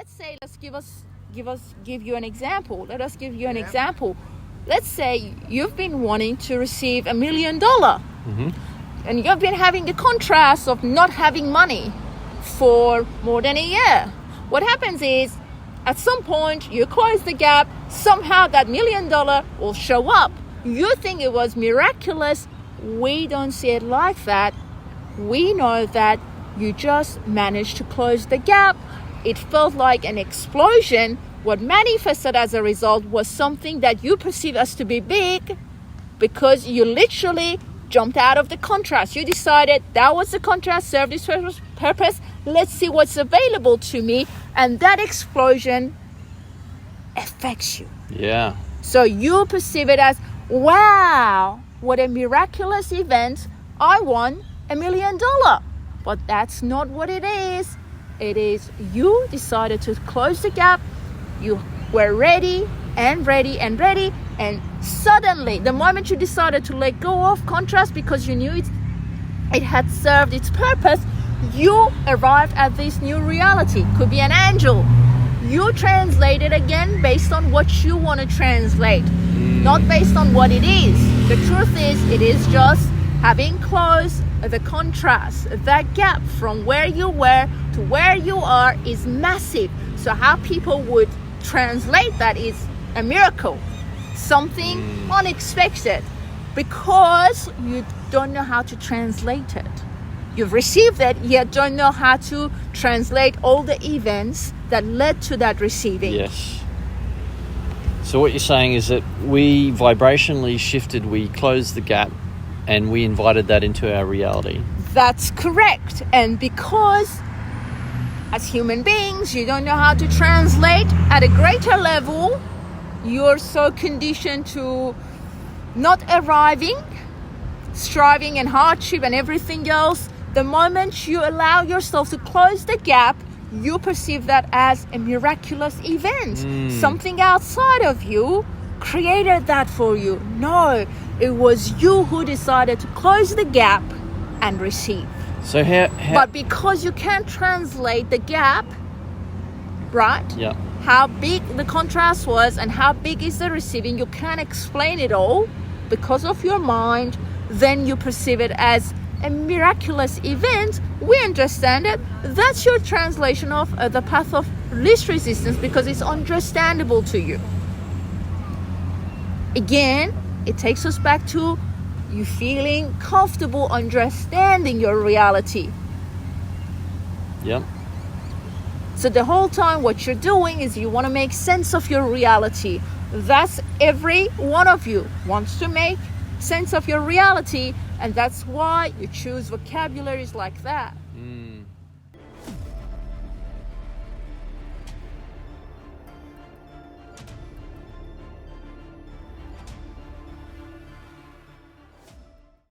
let's say, give you an example. Let us give you an example. Let's say you've been wanting to receive $1 million, and you've been having the contrast of not having money for more than a year. What happens is, at some point, you close the gap. Somehow that $1 million will show up. You think it was miraculous. We don't see it like that. We know that you just managed to close the gap. It felt like an explosion. What manifested as a result was something that you perceive as to be big, because you literally jumped out of the contrast. You decided that was the contrast, served its purpose. Let's see what's available to me. And that explosion affects you. Yeah. So you perceive it as, wow, what a miraculous event. I won $1 million. But that's not what it is. It is you decided to close the gap. You were ready and ready and ready. And suddenly, the moment you decided to let go of contrast because you knew it had served its purpose, you arrived at this new reality. Could be an angel. You translate it again based on what you want to translate, not based on what it is. The truth is, it is just having closed the contrast. That gap from where you were to where you are is massive. So how people would translate that is a miracle, something unexpected, because you don't know how to translate it. You've received it, yet don't know how to translate all the events that led to that receiving. Yes. So what you're saying is that we vibrationally shifted, we closed the gap, and we invited that into our reality. That's correct. And because as human beings, you don't know how to translate at a greater level, you're so conditioned to not arriving, striving and hardship and everything else. The moment you allow yourself to close the gap, you perceive that as a miraculous event. Something outside of you created that for you. No, it was you who decided to close the gap and receive. So how But because you can't translate the gap, right? Yeah. How big the contrast was and how big is the receiving, you can't explain it all because of your mind. Then you perceive it as a miraculous event. We understand it. That's your translation of the path of least resistance, because it's understandable to you. Again, it takes us back to you feeling comfortable understanding your reality. Yep. So the whole time what you're doing is you want to make sense of your reality. That's every one of you wants to make sense of your reality, and that's why you choose vocabularies like that.